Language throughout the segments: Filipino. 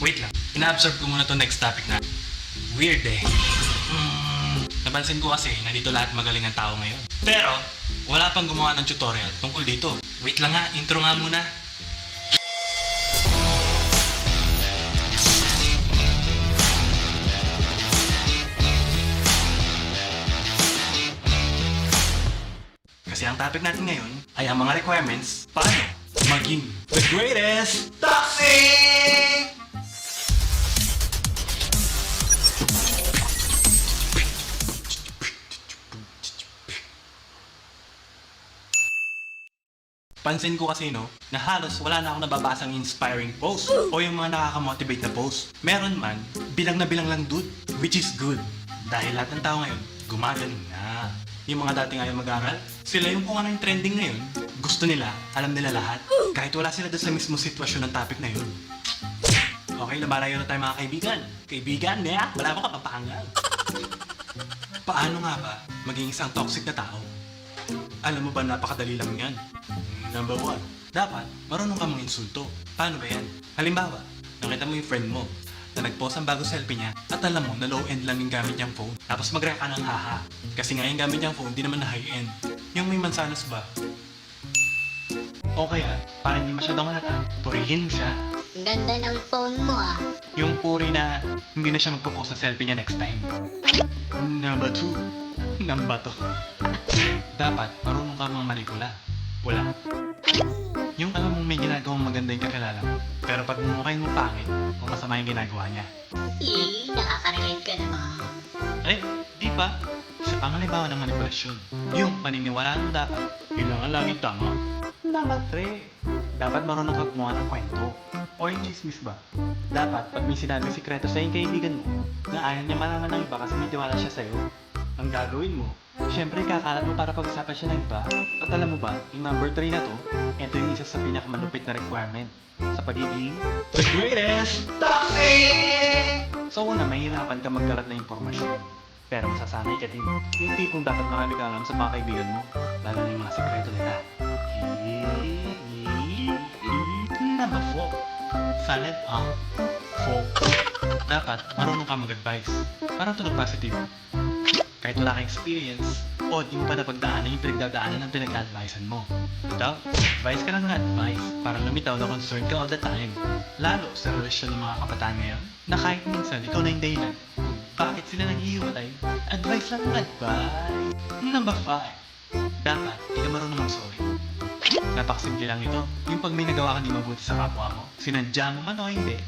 Wait lang, ina-absorb ko muna to next topic na. Weird eh. Napansin ko kasi nandito lahat magaling ang tao ngayon. Pero, wala pang gumawa ng tutorial tungkol dito. Wait lang nga, intro nga muna. Kasi ang topic natin ngayon ay ang mga requirements paano maging the greatest toxic! Pansin ko kasi na halos wala na akong nababasang inspiring post o yung mga nakaka-motivate na post. Meron man, bilang na bilang lang dude, which is good. Dahil lahat ng tao ngayon, gumagaling na. Yung mga dating ayaw mag-aral, sila yung kung ano yung trending ngayon, gusto nila, alam nila lahat. Kahit wala sila doon sa mismo sitwasyon ng topic na yun. Okay, lumalayo na tayo mga kaibigan. Kaibigan, wala mo ka papahangal. Paano nga ba maging isang toxic na tao? Alam mo ba, napakadali lang yan. Number 1, dapat marunong ka mga insulto. Paano ba yan? Halimbawa, nakita mo yung friend mo na nag-post ang bago selfie niya at alam mo na low-end lang yung gamit niyang phone. Tapos mag-react ka ng haha. Kasi nga yung gamit niyang phone, di naman na high-end. Yung may mansanas ba? O kaya, para hindi masyadong halata, purihin mo siya. Ganda ng phone mo ah. Yung puri na hindi na siya magpo-post ng selfie niya next time. Number 2, nambato. Dapat marunong ka mga manikula. Wala. Yung alam mong may ginagawang maganda yung kakilala mo, pero pag mumukhain mo pangit, o masama yung ginagawa niya. Nakaka-relate ka naman. Eh, di ba? Isa pang halimbawa ng manipulasyon. Yung paniniwalaan mo dapat, yun lang ang laging tama. Number 3, dapat marunong ka gumawa ng kwento. O yung chismis ba? Dapat, pag may sinabi sikreto sa yung kaibigan mo, na ayaw niya malaman ng iba kasi may tiwala siya sa'yo, ang gagawin mo, siyempre kakalat mo para pag-usapan siya ng iba. At alam mo ba, yung number 3 na to, ito yung isa sa pinakamalupit na requirement sa pagiging the greatest toxic! So una, mahirapan ka magkalat ng impormasyon. Pero masasanay ka din. Yung tipong dapat makaligalam sa mga kaibigan mo, lalo na yung mga sekreto nila. Number 4, silent up. 4. Dapat marunong ka mag-advise para tunog positive. Kahit wala kang experience, o di mo pa napagdaanan yung pinagdadaanan ng pinag-advisean mo. Ito, advice ka lang ng advice para lumitaw na concerned ka all the time. Lalo sa relasyon ng mga kabataan ngayon, na kahit minsan ikaw na yung dahilan kung bakit sila naghihiwalay, advice lang ng advice. Number 5, dapat hindi ka marunong mag-sorry. Napakasimple lang ito, yung pag may nagawa ka di mabuti sa kapwa mo, sinadya mo man o hindi.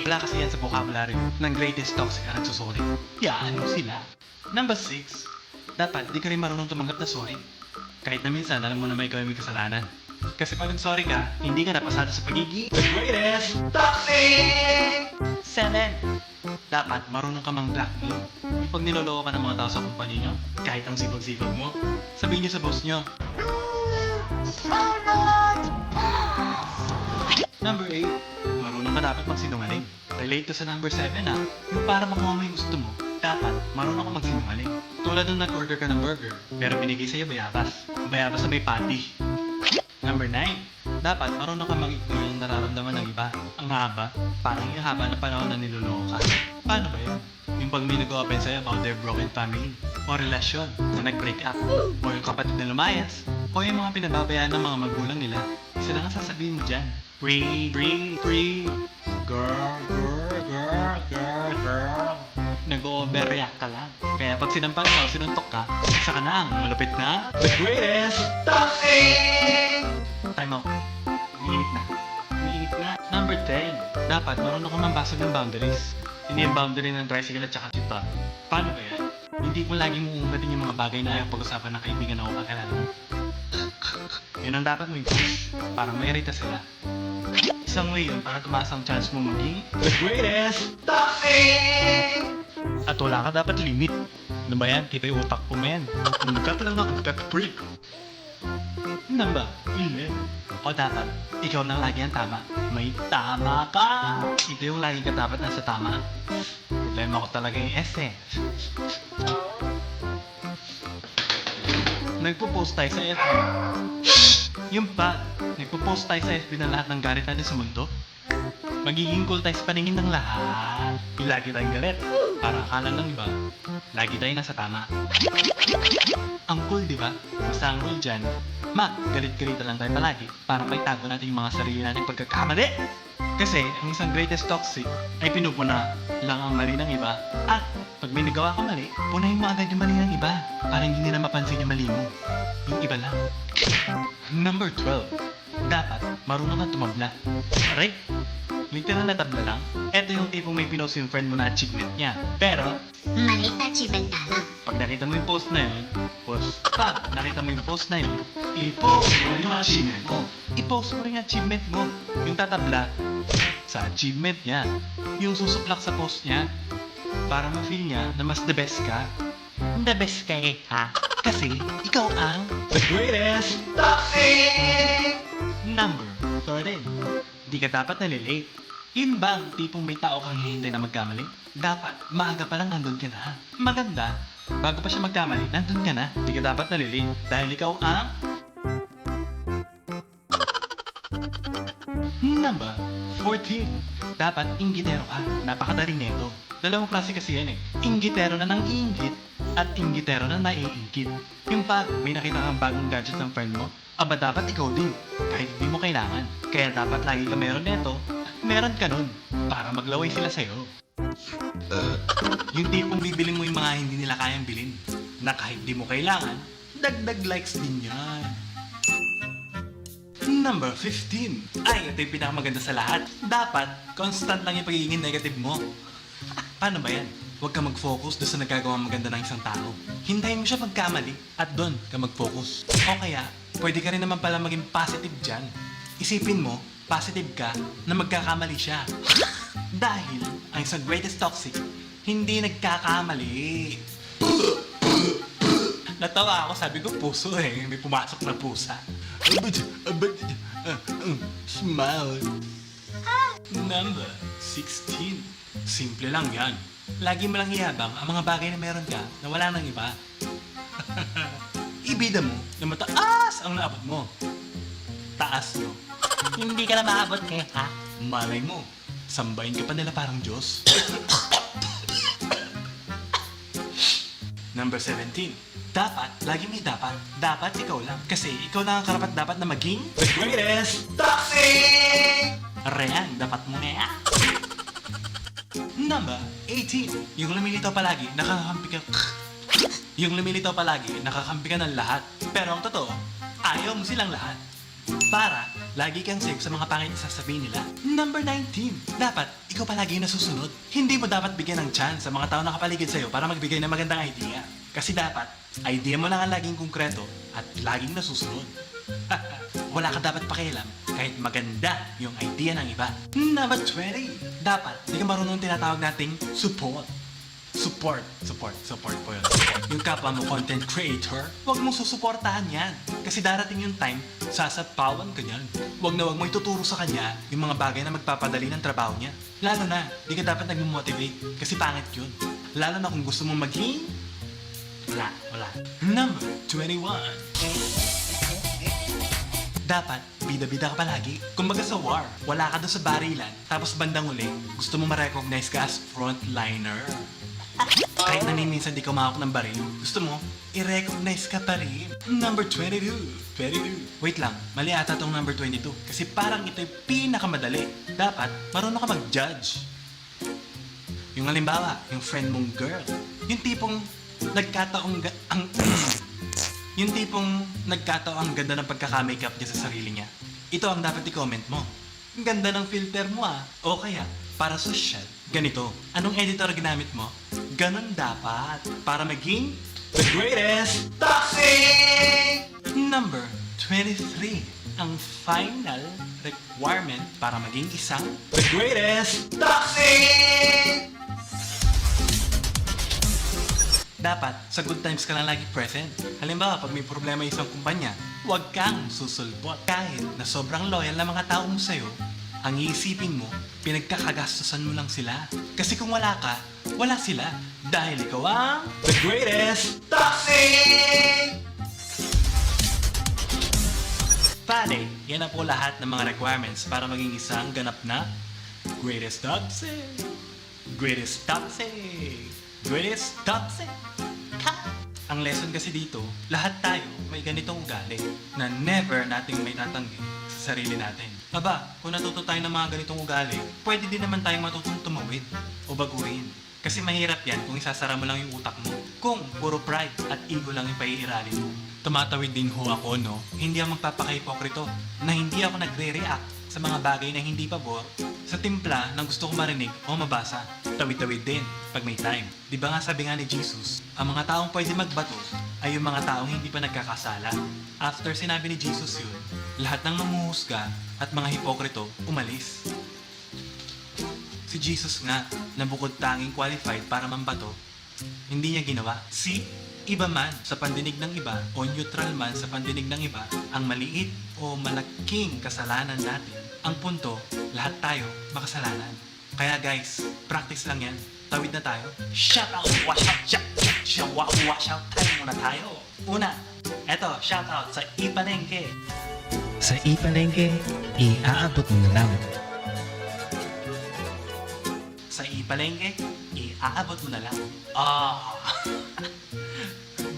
Wala kasi yan sa vocabulary ng greatest toxic na nagsusorry. Yan sila. Number 6, dapat di ka rin marunong tumanggap na sorry. Kahit na minsan, alam mo na may ikaw may kasalanan. Kasi pag nag-sorry ka, hindi ka napasada sa pagiging the greatest toxic! 7, dapat marunong ka mang blackmail. Pag niloloko ka ng mga tao sa kumpanya nyo, kahit ang sipag-sipag mo, sabihin nyo sa boss nyo. Number 8, marunong ka dapat magsinungaling. Relate to sa number 7 yung para makuha mo yung gusto mo, dapat marunong ka magsinungaling. Tulad nung nag-order ka ng burger, pero binigay sa'yo bayabas. Bayabas na may patty. Number 9, dapat marunong ka mag-ignore yung nararamdaman ng iba. Ang haba, parang yung haba na panahon na niloloko ka. Paano ba yun? Yung pag may nag-open sa'yo about their broken family, o relasyon na nag-break up, o yung kapatid na lumayas, o yung mga pinababayaan ng mga magulang nila, isa lang ang sasabihin mo dyan. Free. Girl. Nag-overreact ka lang. Kaya pag sinampal ka o sinuntok ka, isa ka na ang malupit na the greatest toxic! Time out. Umiinit na. Number 10, dapat marunong ka mambasag ng boundaries. Hindi yung boundary ng tricycle at saka sita. Paano ba yan? Hindi mo laging uungatin yung mga bagay na ayaw pag-usapan ng kaibigan na kakilala mo. Yun ang dapat mo i-push para mairita sila. Isang way yun para tumaas ang chance mo maging the greatest toxic! At wala ka dapat limit. Ano ba yan? Kita yung utak ko mo yan. Nagkat lang ako, nagkat-break. Number 11. O dapat, ikaw na lagi ang tama. May tama ka! Ito yung lagi ka dapat nasa tama. Problema ko talaga yung S eh. Nagpo-post tayo sa FB. Yung pa, nagpo-post tayo sa FB ng lahat ng galit natin sa mundo. Magiging cool tayo sa paningin ng lahat. Yung lagi tayong galit. Para akala ng iba, lagi tayong nasa tama. Ang cool, di ba? Basta ang rule dyan, galit-galitan lang tayo palagi para maitago natin yung mga sarili nating pagkakamali. Kasi ang isang greatest toxic ay pinupuna lang ang mali ng iba. At pag may nagawa ka mali, punahin mo agad yung mali ng iba para hindi nila mapansin yung mali mo. Yung iba lang. Number 12. Dapat marunong kang tumabla. Aray, literal na tabla lang. Ito yung tipong may pinost yung friend mo na achievement niya. Pero, Maliit na achievement na lang. pag nakita mo yung post na yun, pag nakita mo yung post na yun, i-post mo yung achievement mo. I-post mo yung achievement mo. Yung tatabla sa achievement niya. Yung susuplak sa post niya. Para ma-feel niya na mas the best ka. The best ka eh, ha? Kasi ikaw ang the greatest toxic! Number 13. Di ka dapat nalilate. Yun ba ang tipong may tao kang hihintay na magkamali? Dapat, maaga pa lang nandun ka na. Maganda, bago pa siya magkamali, nandun ka na. Di ka dapat nalilate dahil ikaw ang... Number 14. Dapat inggitero ka. Napakadali nito. Dalawang klase kasi yan eh. Inggitero na nang iinggit at inggitero na naiinggit. Yung pag may nakita kang bagong gadget ng friend mo, aba dapat ikaw din. Kahit hindi mo kailangan. Kaya dapat lagi ka meron nito at meron ka nun para maglaway sila sa'yo. Yung tipong bibilin mo yung mga hindi nila kayang bilhin na kahit di mo kailangan, dagdag likes din yan. Number 15. Ay, ito yung pinakamaganda sa lahat. Dapat, constant lang yung pagiging negative mo. Paano ba yan? Huwag ka mag-focus doon sa nagagawang maganda ng isang tao. Hintayin mo siya magkamali at doon ka mag-focus. O kaya, pwede ka rin naman pala maging positive dyan. Isipin mo, positive ka na magkakamali siya. Dahil, ang isang greatest toxic, hindi nagkakamali. Natawa ako, sabi ko puso eh. May pumasok na pusa. Smile. Number 16. Simple lang yan. Lagi mo lang iyabang ang mga bagay na meron ka na wala nang iba. Ibida mo na mataas ang naabot mo. Taas no. Hindi ka na maabot eh, ha? Malay mo, sambahin ka pa nila parang Diyos. Number 17. Dapat, lagi may dapat. Dapat ikaw lang. Kasi ikaw lang ang karapat dapat na maging the greatest toxic! Reyan, dapat mo na yan. Number 18. Yung lumilitaw palagi, nakakampi ka... Yung lumilitaw palagi, nakakampi ka ng lahat. Pero ang totoo, ayaw mo silang lahat. Para, lagi kang safe sa mga pangit na sasabihin nila. Number 19. Dapat, ikaw palagi yung nasusunod. Hindi mo dapat bigyan ng chance sa mga tao na kapaligid sa'yo para magbigay ng magandang idea. Kasi dapat, idea mo lang ang laging konkreto at laging nasusunod. Wala ka dapat pakialam kahit maganda yung idea ng iba. Number 20. Dapat, di ka marunong tinatawag nating support. Support po yun. Yung kapwa mo content creator, huwag mong susuportahan yan. Kasi darating yung time, sasapawan ka niyan. Huwag na huwag mo ituturo sa kanya yung mga bagay na magpapadali ng trabaho niya. Lalo na, di ka dapat nag-motivate kasi pangit yun. Lalo na kung gusto mong maging... Wala. Number 21. Dapat, bida-bida ka palagi. Kumbaga sa war, wala ka doon sa barilan, tapos bandang uli, gusto mo ma-recognize ka as frontliner. Kahit na minsan di ka umahok ng baril, gusto mo, i-recognize ka pa rin. Number 22. Wait lang, mali ata tong number 22. Kasi parang ito yung pinakamadali. Dapat, marunong ka mag-judge. Yung halimbawa, yung friend mong girl. Yung tipong nagkataong yung tipong nagkataong ang ganda ng pagkaka-makeup niya sa sarili niya. Ito ang dapat i-comment mo. Ang ganda ng filter mo ah. O kaya, para social, ganito. Anong editor ginamit mo? Ganon dapat. Para maging the greatest toxic! Number 23. Ang final requirement para maging isang the greatest toxic! Dapat, sa good times ka lang lagi present. Halimbawa, pag may problema isang kumpanya, huwag kang susulbot. Kahit na sobrang loyal na mga tao mo sa'yo, ang iisipin mo, pinagkakagastusan mo lang sila. Kasi kung wala ka, wala sila. Dahil ikaw ang the greatest toxic! Bale, yan na po lahat ng mga requirements para maging isang ganap na greatest toxic. Greatest toxic. Greatest toxic. Ang lesson kasi dito, lahat tayo may ganitong ugali na never nating may tatanggi sa sarili natin. Aba, kung natuto tayo ng mga ganitong ugali, pwede din naman tayong matutong tumawid o baguhin. Kasi mahirap yan kung isasara mo lang yung utak mo. Kung puro pride at ego lang yung paiiralin mo. Tumatawid din ho ako, no? Hindi ako magpapaka-hipokrito na hindi ako nagre-react sa mga bagay na hindi pabor sa timpla ng gusto ko marinig o mabasa. Tawid-tawid din pag may time. Di ba nga sabi nga ni Jesus, ang mga taong pwede magbato ay yung mga taong hindi pa nagkakasala. After sinabi ni Jesus yun, lahat ng mamuhusga at mga hipokrito umalis. Si Jesus nga, na bukod tanging qualified para mambato, hindi niya ginawa. Si iba man sa pandinig ng iba o neutral man sa pandinig ng iba ang maliit o malaking kasalanan natin. Ang punto, lahat tayo makasalanan. Kaya guys, practice lang yan. Tawid na tayo. Shout out, wash out, wash out time muna tayo. Una, eto, shout out sa Ipalengke. Sa Ipalengke, iaabot mo na lang. Sa Ipalengke, iaabot mo na lang.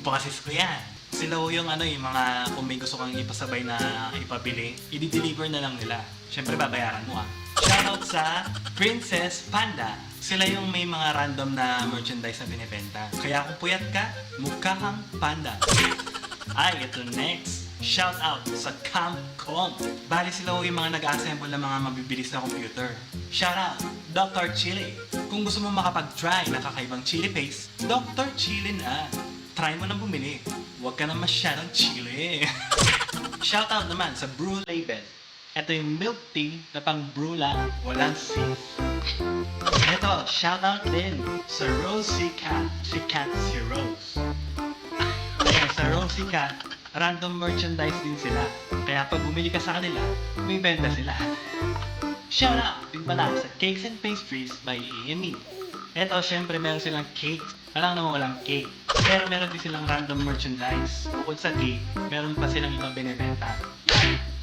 Boses ko yan. Sila ho yung yung mga kung may gusto kang ipasabay na ipabili, i-deliver na lang nila. Siyempre babayaran mo Shoutout sa Princess Panda. Sila yung may mga random na merchandise na binibenta. Kaya kung puyat ka, mukha kang panda. Ay, ito next. Shoutout sa Camcom. Bali sila ho yung mga nag-assemble ng mga mabibilis na computer. Shoutout, Dr. Chili. Kung gusto mo makapag-try ng kakaibang chili paste, Dr. Chili na. Try mo nang bumili. Huwag ka na masyadong chili. Shoutout naman sa Brew Label. Ito yung milk tea na pang brew lang, walang sis. Ito, shoutout din sa Rosie Cat. Si Cat si Rose. Ayan, sa Rosie Cat, random merchandise din sila. Kaya pag bumili ka sa kanila, may benta sila. Shoutout din pala sa Cakes and Pastries by A&E. Ito, syempre meron silang cake. Alam naman walang cake. Pero meron din silang random merchandise. Bukod sa cake, meron pa silang ibang binibenta.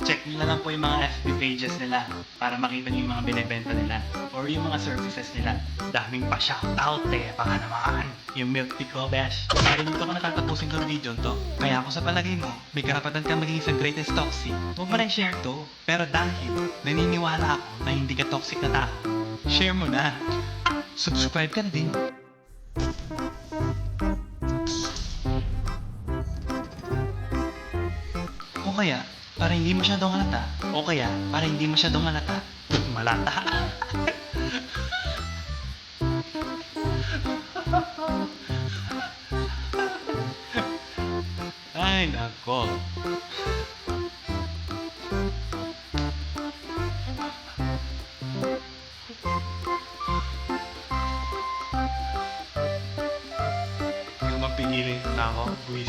Check nyo na lang po yung mga FB pages nila para makita nyo yung mga binibenta nila or yung mga services nila. Daming pa shoutout baka naman. Yung milk tea ko, besh. Parang dito ko natatapusin tong video to. Kaya ako sa palagay mo, may karapatan kang maging isang greatest toxic. Huwag mo na share to. Pero dahil naniniwala ako na hindi ka toxic na tao, share mo na. Subscribe ka na din. O kaya, para hindi masyadong halata. O kaya, para hindi masyadong halata. Malata. Ay, nako. Yung mapigilin na ako, buwis.